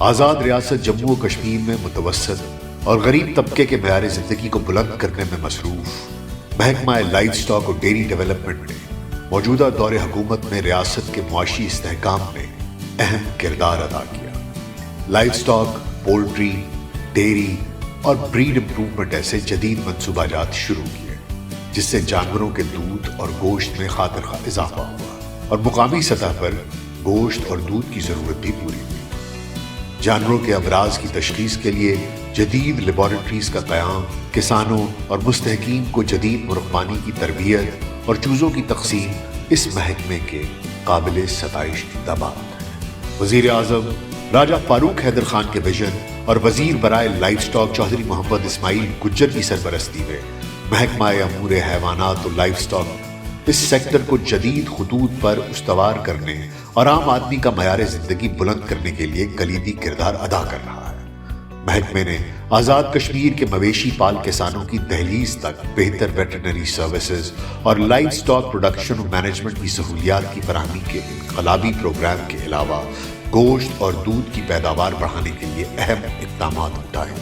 آزاد ریاست جموں و کشمیر میں متوسط اور غریب طبقے کے معیار زندگی کو بلند کرنے میں مصروف محکمہ لائف سٹاک اور ڈیری ڈیولپمنٹ نے موجودہ دور حکومت میں ریاست کے معاشی استحکام میں اہم کردار ادا کیا۔ لائف سٹاک، پولٹری، ڈیری اور بریڈ امپروومنٹ ایسے جدید منصوبہ جات شروع کیے جس سے جانوروں کے دودھ اور گوشت میں خاطر خواہ اضافہ ہوا اور مقامی سطح پر گوشت اور دودھ کی ضرورت بھی پوری ہوئی۔ جانوروں کے امراض کی تشخیص کے لیے جدید لیبارٹریز کا قیام، کسانوں اور مستحقین کو جدید مرغبانی کی تربیت اور چوزوں کی تقسیم اس محکمے کے قابل ستائش اقدامات ہیں۔ وزیر اعظم راجہ فاروق حیدر خان کے ویژن اور وزیر برائے لائف سٹاک چودھری محمد اسماعیل گجر کی سرپرستی میں محکمہ امور حیوانات اور لائف سٹاک اس سیکٹر کو جدید خطوط پر استوار کرنے اور عام آدمی کا معیار زندگی بلند کرنے کے لیے کلیدی کردار ادا کر رہا ہے۔ محکمے نے آزاد کشمیر کے مویشی پال کسانوں کی دہلیز تک بہتر ویٹرنری سروسز اور لائف سٹاک پروڈکشن اور مینجمنٹ کی سہولیات کی فراہمی کے انقلابی پروگرام کے علاوہ گوشت اور دودھ کی پیداوار بڑھانے کے لیے اہم اقدامات اٹھائے۔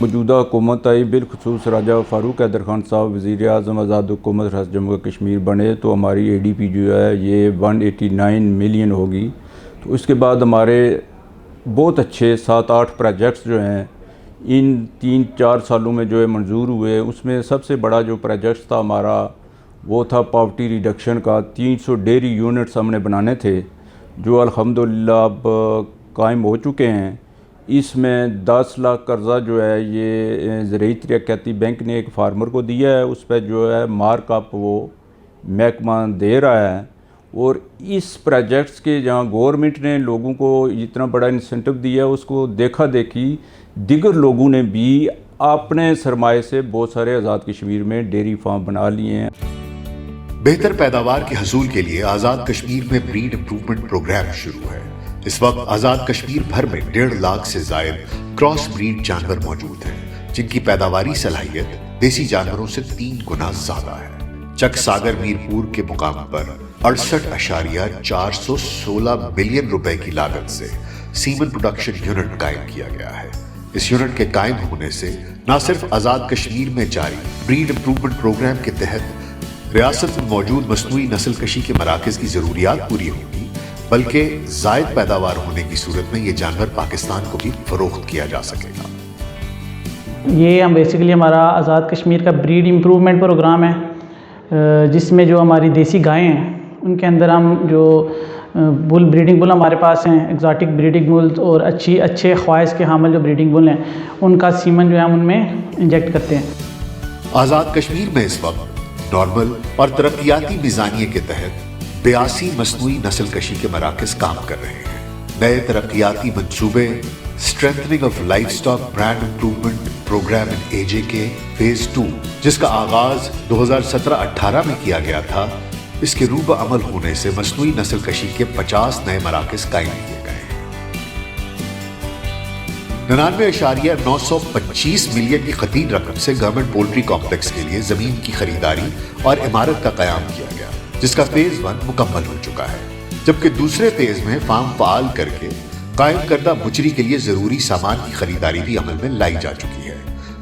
موجودہ حکومت آئی، بالخصوص راجہ فاروق حیدر خان صاحب وزیر اعظم آزاد حکومت ریاست جموں و کشمیر بنے تو ہماری اے ڈی پی جو ہے یہ 189 ملین ہوگی۔ تو اس کے بعد ہمارے بہت اچھے 7-8 پروجیکٹس جو ہیں ان 3-4 سالوں میں جو ہے منظور ہوئے۔ اس میں سب سے بڑا جو پروجیکٹس تھا ہمارا وہ تھا پاورٹی ریڈکشن کا۔ 300 ڈیری یونٹس ہم نے بنانے تھے جو الحمدللہ اب قائم ہو چکے ہیں۔ اس میں 10 لاکھ قرضہ جو ہے یہ زرعی ترقیاتی بینک نے ایک فارمر کو دیا ہے، اس پہ جو ہے مارک اپ وہ محکمہ دے رہا ہے۔ اور اس پروجیکٹس کے جہاں گورنمنٹ نے لوگوں کو اتنا بڑا انسینٹو دیا ہے اس کو دیکھا دیکھی دیگر لوگوں نے بھی اپنے سرمایے سے بہت سارے آزاد کشمیر میں ڈیری فارم بنا لیے ہیں۔ بہتر پیداوار کے حصول کے لیے آزاد کشمیر میں بریڈ امپروومنٹ پروگرام شروع ہے۔ اس وقت آزاد کشمیر بھر میں 1.5 لاکھ سے زائد کراس بریڈ جانور موجود ہیں جن کی پیداواری صلاحیت دیسی جانوروں سے 3 گنا زیادہ ہے۔ چک ساگر میرپور کے مقام پر 68.416 ملین روپے کی لاگت سے سیمن پروڈکشن یونٹ قائم کیا گیا ہے۔ اس یونٹ کے قائم ہونے سے نہ صرف آزاد کشمیر میں جاری بریڈ امپروومنٹ پروگرام کے تحت ریاست میں موجود مصنوعی نسل کشی کے مراکز کی ضروریات پوری ہوں گی بلکہ زائد پیداوار ہونے کی صورت میں یہ جانور پاکستان کو بھی فروخت کیا جا سکے گا۔ یہ ہم بیسیکلی ہمارا آزاد کشمیر کا بریڈ امپروومنٹ پروگرام ہے جس میں جو ہماری دیسی گائیں ہیں ان کے اندر ہم جو بل بریڈنگ بل ہمارے پاس ہیں، ایگزاٹک بریڈنگ بل اور اچھے خواص کے حامل جو بریڈنگ بل ہیں ان کا سیمن جو ہے ہم ان میں انجیکٹ کرتے ہیں۔ آزاد کشمیر میں اس وقت نارمل اور ترقیاتی میزانیے کے تحت 82 مصنوعی نسل کشی کے مراکز کام کر رہے ہیں۔ نئے ترقیاتی منصوبے strengthening of livestock brand improvement programme in A J K phase 2 جس کا آغاز 2017-18 میں کیا گیا تھا، اس کے روب عمل ہونے سے مصنوعی نسل کشی کے 50 نئے مراکز قائم کیے گئے ہیں۔ 99.925 ملین کی خطیر رقم سے گورنمنٹ پولٹری کمپلیکس کے لیے زمین کی خریداری اور عمارت کا قیام کیا گیا جس کا فیز 1 مکمل ہو چکا ہے، جبکہ دوسرے فیز میں فارم فعال کر کے قائم کردہ بچری کے لیے ضروری سامان کی خریداری بھی عمل میں لائی جا چکی ہے۔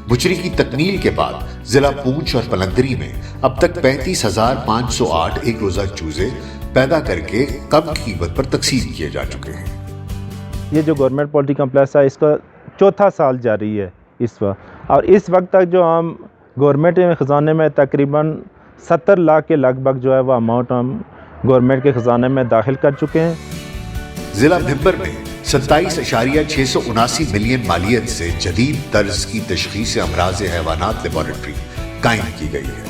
بچری کی تکمیل کے بعد ضلع پونچھ اور پلندری میں اب تک 35,508 ایک روزہ چوزے پیدا کر کے کم قیمت پر تقسیم کیے جا چکے ہیں۔ یہ جو گورنمنٹ پولٹری کمپلیکس ہے اس کا 4تھا سال جاری ہے اس وقت، اور اس وقت تک جو ہم گورنمنٹ کے خزانے میں تقریباً 70 لاکھ کے لگ بھگ جو ہے وہ اماؤنٹ ہم گورنمنٹ کے خزانے میں داخل کر چکے ہیں۔ ضلع بھمبر میں 27.679 ملین مالیت سے جدید طرز کی تشخیص امراض حیوانات لیبارٹری قائم کی گئی ہے۔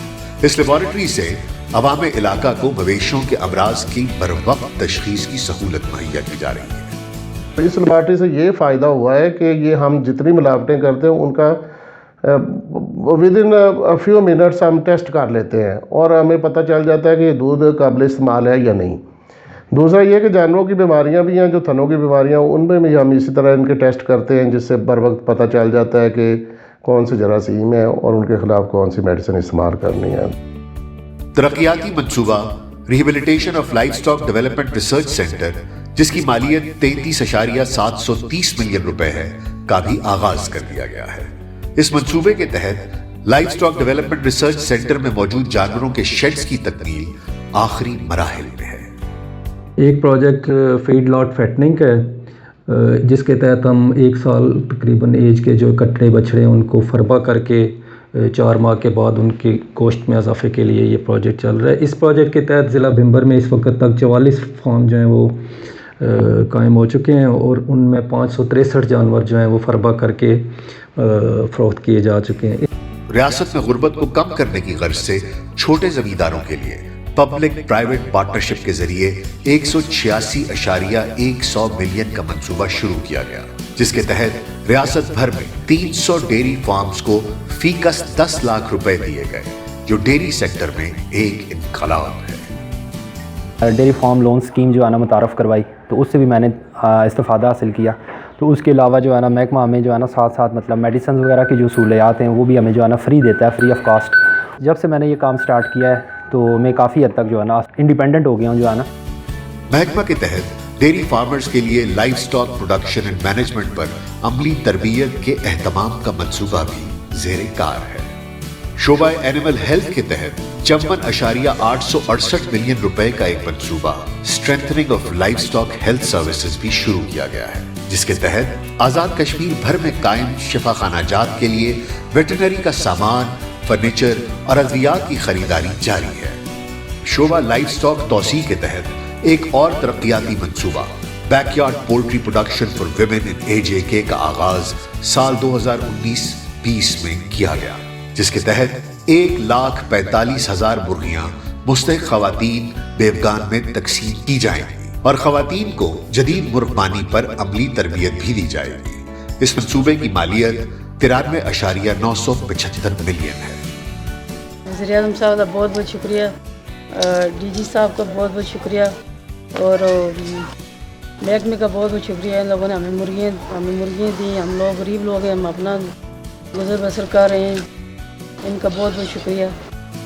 اس لیبارٹری سے عوام علاقہ کو مویشیوں کے امراض کی بروقت تشخیص کی سہولت مہیا کی جا رہی ہے۔ اس لیبارٹری سے یہ فائدہ ہوا ہے کہ یہ ہم جتنی ملاوٹیں کرتے ہیں ان کا ودن فیو منٹس ہم ٹیسٹ کر لیتے ہیں اور ہمیں پتہ چل جاتا ہے کہ یہ دودھ قابل استعمال ہے یا نہیں۔ دوسرا یہ کہ جانوروں کی بیماریاں بھی ہیں، جو تھنوں کی بیماریاں ان میں بھی ہم اسی طرح ان کے ٹیسٹ کرتے ہیں جس سے بر وقت پتہ چل جاتا ہے کہ کون سی جراثیم ہے اور ان کے خلاف کون سی میڈیسن استعمال کرنی ہے۔ ترقیاتی منصوبہ rehabilitation of life stock development research centre جس کی مالیت 33.730 ملین روپے ہے کا بھی آغاز کر دیا گیا ہے۔ اس منصوبے کے تحت life stock development research centre میں موجود جانوروں کے شیڈز کی تکمیل آخری مراحل میں ہے۔ ایک پروجیکٹ فیڈ لاٹ فیٹننگ کا ہے، جس کے تحت ہم 1 سال تقریباً ایج کے جو کٹڑے بچھڑے ہیں ان کو فربا کر کے 4 ماہ کے بعد ان کی گوشت میں اضافے کے لیے یہ پروجیکٹ چل رہا ہے۔ اس پروجیکٹ کے تحت ضلع بھمبر میں اس وقت تک 44 فارم جو ہیں وہ قائم ہو چکے ہیں اور ان میں 563 جانور جو ہیں وہ فربا کر کے فروخت کیے جا چکے ہیں۔ ریاست میں غربت کو کم کرنے کی غرض سے چھوٹے زمینداروں کے لیے پبلک پرائیویٹ پارٹنرشپ کے ذریعے 186.100 ملین کا منصوبہ شروع کیا گیا، جس کے تحت ریاست بھر میں 300 ڈیری فارمز کو فی کس 10 لاکھ روپے دیے گئے، جو ڈیری سیکٹر میں ایک انقلاب ہے۔ ڈیری فارم لون اسکیم جو ہے نا متعارف کروائی، تو اس سے بھی میں نے استفادہ حاصل کیا۔ تو اس کے علاوہ جو ہے نا محکمہ ہمیں جو ہے نا ساتھ ساتھ مطلب میڈیسنز وغیرہ کی جو سہولیات ہیں وہ بھی ہمیں جو ہے نا فری دیتا ہے، فری آف کاسٹ۔ جب سے میں نے یہ کام سٹارٹ کیا ہے تو میں کافی حد تک جو ہے نا انڈیپینڈنٹ ہو گیا ہوں جو ہے نا۔ محکمہ کے تحت ڈیری فارمرز کے لیے livestock production and management پر عملی تربیت کے اہتمام کا منصوبہ بھی زیر کار ہے۔ شعبہ اینیمل ہیلتھ کے تحت 54.868 ملین روپے کا ایک منصوبہ strengthening of livestock health services بھی شروع کیا گیا ہے، جس کے تحت آزاد کشمیر بھر میں قائم شفا خانہ جات کے لیے ویٹرنری کا سامان، فرنیچر اور ادویات کی خریداری جاری ہے۔ شعبہ لائف سٹاک توسیع کے تحت ایک اور ترقیاتی منصوبہ back yard poultry production for women in AJK کا آغاز سال 2019-20 میں کیا گیا، جس کے تحت 1,45,000 مرغیاں مستحق خواتین بیوگان میں تقسیم کی جائیں گی اور خواتین کو جدید مرغمانی پر عملی تربیت بھی دی جائے گی۔ اس منصوبے کی مالیت 93.975 ملین ہے۔ وزیر اعظم صاحب کا بہت بہت شکریہ، DG صاحب کا بہت بہت شکریہ، اور محکمے کا بہت بہت شکریہ۔ ان لوگوں نے ہمیں مرغیاں دی، ہم لوگ غریب لوگ ہیں، ہم اپنا گزر بسر کر رہے ہیں، ان کا بہت بہت شکریہ۔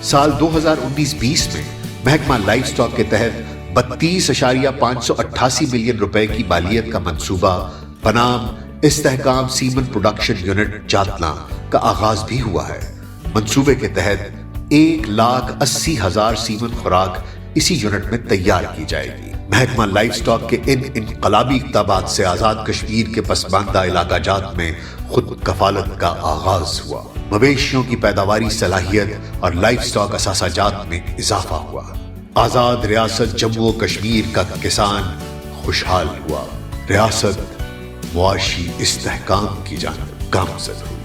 سال 2019-20 میں محکمہ لائف سٹاک کے تحت 32.588 ملین روپے کی مالیت کا منصوبہ بنام استحکام سیمن پروڈکشن یونٹ جاتلاں کا آغاز بھی ہوا ہے۔ منصوبے کے تحت 1,80,000 سیمن خوراک اسی یونٹ میں تیار کی جائے گی۔ محکمہ لائف سٹاک کے ان انقلابی اقدامات سے آزاد کشمیر کے پسماندہ علاقہ جات میں خود کفالت کا آغاز ہوا، مویشیوں کی پیداواری صلاحیت اور لائف سٹاک اثاثہ جات میں اضافہ ہوا۔ آزاد ریاست جموں و کشمیر کا کسان خوشحال ہوا، ریاست معاشی استحکام کی جانب گامزن ہوئی۔